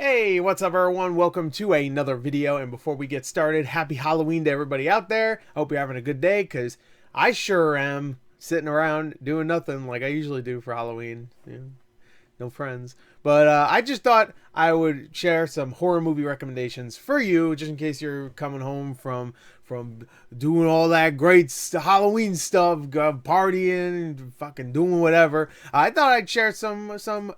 Hey, what's up everyone? Welcome to another video, and before we get started, happy Halloween to everybody out there. I hope you're having a good day, because I sure am sitting around doing nothing like I usually do for Halloween. No friends. But I just thought I would share some horror movie recommendations for you, just in case you're coming home from doing all that great Halloween stuff, partying, fucking doing whatever. I thought I'd share some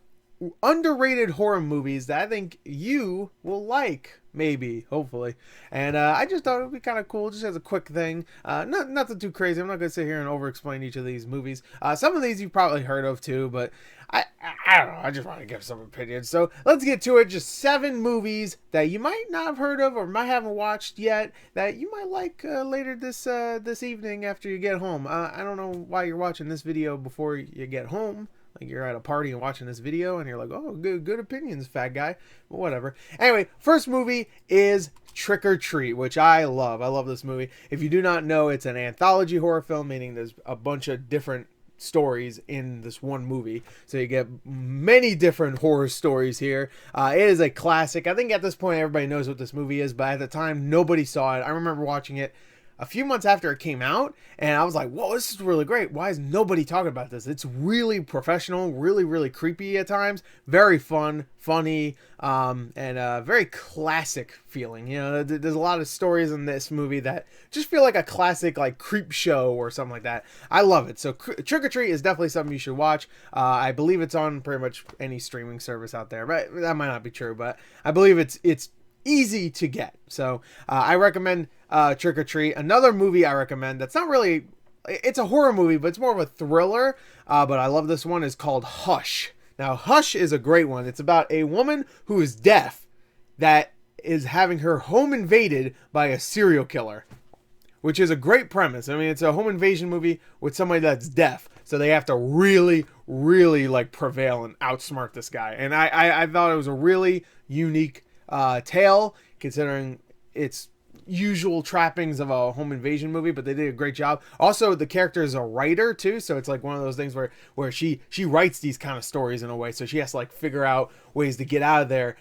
underrated horror movies that I think you will like, maybe, hopefully. And I just thought it would be kind of cool, just as a quick thing. Nothing too crazy. I'm not going to sit here and over-explain each of these movies. Some of these you've probably heard of, too, but I don't know. I just want to give some opinions. So let's get to it. Just 7 movies that you might not have heard of or might haven't watched yet that you might like later this evening after you get home. I don't know why you're watching this video before you get home. Like you're at a party and watching this video and you're like, oh, good opinions, fat guy. But whatever. Anyway, first movie is Trick or Treat, which I love. I love this movie. If you do not know, it's an anthology horror film, meaning there's a bunch of different stories in this one movie. So you get many different horror stories here. It is a classic. I think at this point everybody knows what this movie is, but at the time nobody saw it. I remember watching it a few months after it came out, and I was like, whoa, this is really great. Why is nobody talking about this? It's really professional, really creepy at times, very fun, funny, and very classic feeling. You know, there's a lot of stories in this movie that just feel like a classic, like, creep show or something like that. I love it. So Trick or Treat is definitely something you should watch. I believe it's on pretty much any streaming service out there, but that might not be true, but I believe it's easy to get. So I recommend Trick or Treat. Another movie I recommend that's not really, it's a horror movie, but it's more of a thriller, but I love this one, is called Hush. Now, Hush is a great one. It's about a woman who is deaf that is having her home invaded by a serial killer, which is a great premise. I mean, it's a home invasion movie with somebody that's deaf, so they have to really like prevail and outsmart this guy. And I thought it was a really unique tale, considering its usual trappings of a home invasion movie, but they did a great job. Also, the character is a writer too, so it's like one of those things where she writes these kind of stories in a way, so she has to like figure out ways to get out of there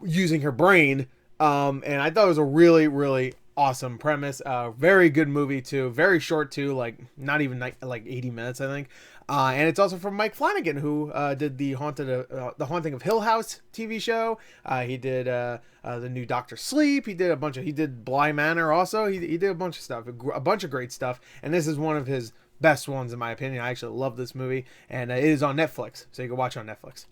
using her brain. And I thought it was a really awesome premise. Very good movie too, very short too, like not even like 80 minutes, I think. And it's also from Mike Flanagan, who did the Haunting of Hill House TV show. He did the new Doctor Sleep. He did Bly Manor also. He did a bunch of stuff, a bunch of great stuff. And this is one of his best ones in my opinion. I actually love this movie, and it is on Netflix, so you can watch it on Netflix.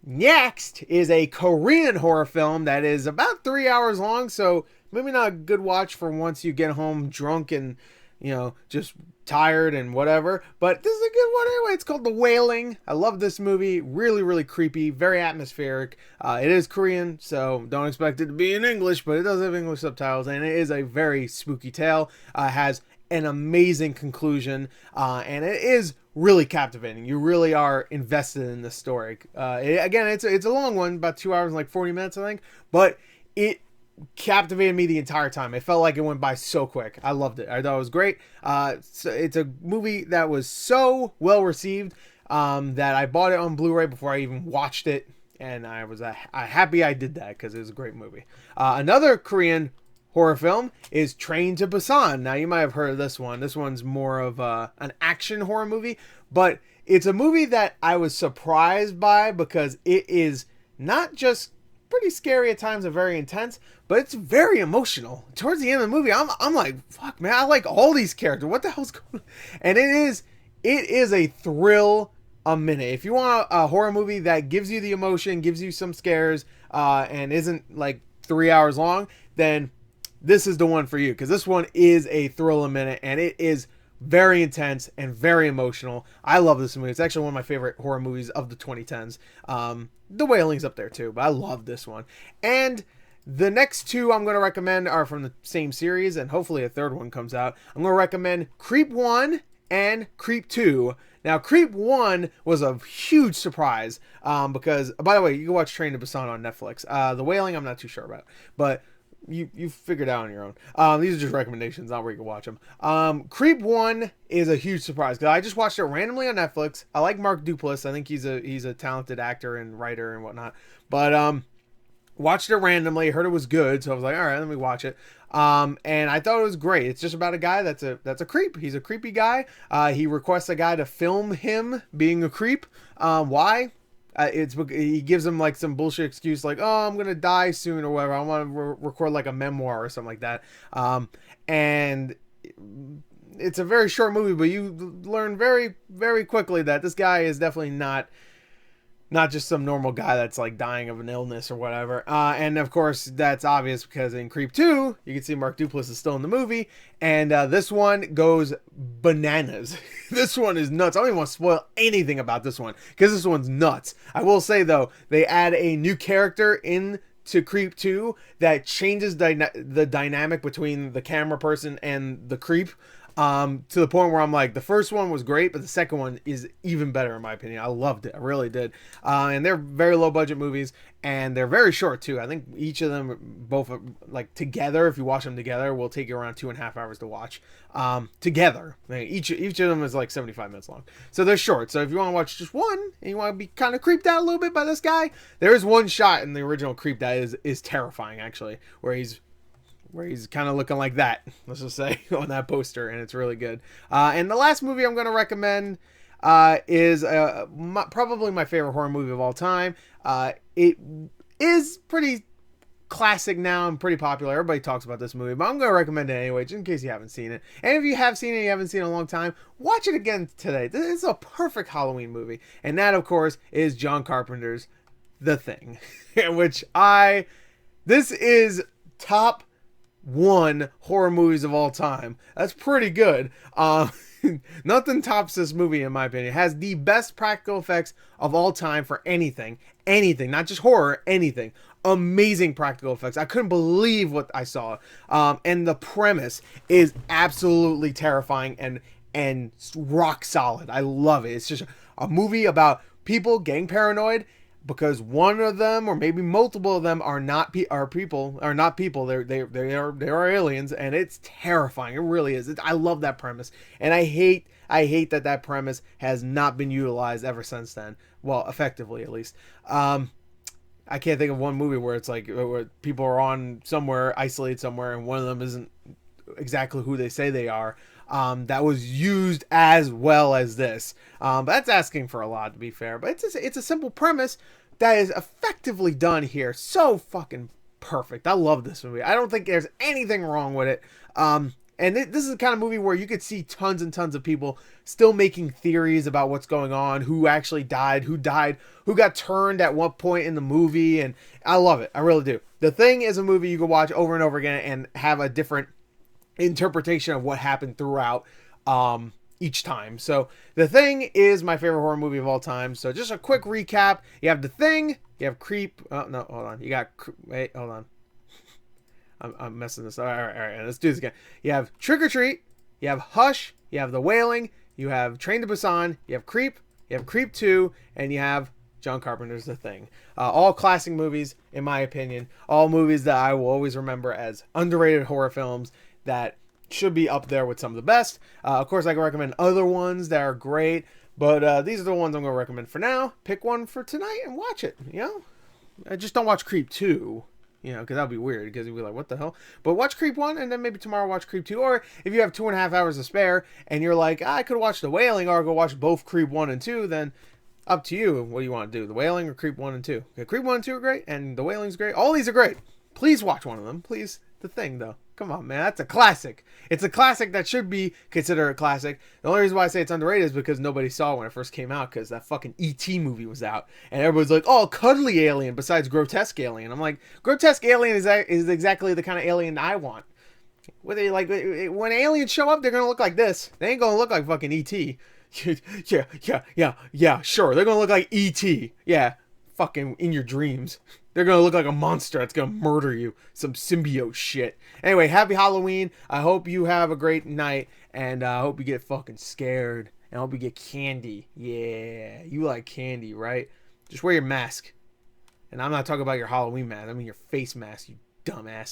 Next is a Korean horror film that is about 3 hours long, so maybe not a good watch for once you get home drunk and, you know, just tired and whatever, but this is a good one anyway. It's called The Wailing. I love this movie. Really creepy, very atmospheric. It is Korean, so don't expect it to be in English, but it does have English subtitles, and it is a very spooky tale. Has an amazing conclusion, and it is really captivating. You really are invested in this story. Again, it's a long one, about 2 hours and like 40 minutes, I think, but it captivated me the entire time. It felt like it went by so quick. I loved it. I thought it was great. So it's a movie that was so well received that I bought it on Blu-ray before I even watched it, and I was happy I did that, because it was a great movie. Another Korean horror film is Train to Busan. Now, you might have heard of this one. This one's more of an action horror movie, but it's a movie that I was surprised by, because it is not just pretty scary at times and very intense, but it's very emotional. Towards the end of the movie, I'm like, fuck, man, I like all these characters. What the hell's going on? And it is a thrill a minute. If you want a horror movie that gives you the emotion, gives you some scares, and isn't like 3 hours long, then this is the one for you, because this one is a thrill a minute, and it is very intense and very emotional. I love this movie. It's actually one of my favorite horror movies of the 2010s. The Wailing's up there too, but I love this one. And the next two I'm going to recommend are from the same series, and hopefully a third one comes out. I'm going to recommend Creep 1 and Creep 2. Now, Creep 1 was a huge surprise, because, by the way, you can watch Train to Busan on Netflix. The Wailing, I'm not too sure about, but you figured it out on your own. These are just recommendations, not where you can watch them. Creep 1 is a huge surprise, because I just watched it randomly on Netflix. I like Mark Duplass. I think he's a talented actor and writer and whatnot. But Watched it randomly, heard it was good, so I was like, all right, let me watch it. And I thought it was great. It's just about a guy that's a creep. He's a creepy guy. He requests a guy to film him being a creep. Why? He gives him like some bullshit excuse like, oh, I'm gonna die soon or whatever. I want to record like a memoir or something like that. And it's a very short movie, but you learn very, very quickly that this guy is definitely not just some normal guy that's like dying of an illness or whatever. And of course, that's obvious because in Creep 2, you can see Mark Duplass is still in the movie. And this one goes bananas. This one is nuts. I don't even want to spoil anything about this one because this one's nuts. I will say, though, they add a new character in to Creep 2 that changes the dynamic between the camera person and the creep. To the point where I'm like, the first one was great, but the second one is even better in my opinion. I loved it. I really did. And they're very low budget movies, and they're very short too. I think each of them, both like together, if you watch them together, will take you around 2.5 hours to watch. Together, each of them is like 75 minutes long, so they're short. So if you want to watch just one and you want to be kind of creeped out a little bit by this guy, there is one shot in the original Creep that is terrifying actually, where he's kind of looking like that, let's just say, on that poster, and it's really good. And the last movie I'm going to recommend is probably my favorite horror movie of all time. It is pretty classic now and pretty popular. Everybody talks about this movie, but I'm going to recommend it anyway, just in case you haven't seen it. And if you have seen it and you haven't seen it in a long time, watch it again today. This is a perfect Halloween movie. And that, of course, is John Carpenter's The Thing, this is top 1 horror movies of all time. That's pretty good. Nothing tops this movie in my opinion. It has the best practical effects of all time for anything, not just horror, anything. Amazing practical effects. I couldn't believe what I saw. And the premise is absolutely terrifying and rock solid. I love it. It's just a movie about people getting paranoid because one of them, or maybe multiple of them, are not people. They are aliens, and it's terrifying. It really is. I love that premise, and I hate that premise has not been utilized ever since then. Well, effectively at least. I can't think of one movie where it's like where people are on somewhere, isolated somewhere, and one of them isn't exactly who they say they are. That was used as well as this. But that's asking for a lot, to be fair. But it's a simple premise that is effectively done here. So fucking perfect. I love this movie. I don't think there's anything wrong with it. And this is the kind of movie where you could see tons and tons of people still making theories about what's going on, who actually died, who got turned at what point in the movie, and I love it. I really do. The Thing is a movie you can watch over and over again and have a different interpretation of what happened throughout each time. So The Thing is my favorite horror movie of all time. So just a quick recap: you have The Thing, you have Creep. Oh no, hold on. Wait, hold on. I'm messing this up. All right, let's do this again. You have Trick or Treat, you have Hush, you have The Wailing, you have Train to Busan, you have Creep 2, and you have John Carpenter's The Thing. All classic movies, in my opinion. All movies that I will always remember as underrated horror films that should be up there with some of the best. Of course, I can recommend other ones that are great, but these are the ones I'm going to recommend for now. Pick one for tonight and watch it, Just don't watch Creep 2. Because that would be weird, because you'd be like, what the hell? But watch Creep 1, and then maybe tomorrow watch Creep 2. Or if you have 2.5 hours to spare, and you're like, I could watch The Wailing, or go watch both Creep 1 and 2, then up to you. What do you want to do? The Wailing or Creep 1 and 2? Okay, Creep 1 and 2 are great, and The Wailing's great. All these are great. Please watch one of them. Please. The Thing, though. Come on, man. That's a classic. It's a classic that should be considered a classic. The only reason why I say it's underrated is because nobody saw it when it first came out, because that fucking E.T. movie was out. And everybody's like, oh, cuddly alien besides grotesque alien. I'm like, grotesque alien is exactly the kind of alien I want. When aliens show up, they're going to look like this. They ain't going to look like fucking E.T. Yeah, sure. They're going to look like E.T. Yeah, fucking in your dreams. They're going to look like a monster that's going to murder you. Some symbiote shit. Anyway, happy Halloween. I hope you have a great night. And I hope you get fucking scared. And I hope you get candy. Yeah, you like candy, right? Just wear your mask. And I'm not talking about your Halloween mask. I mean your face mask, you dumbass.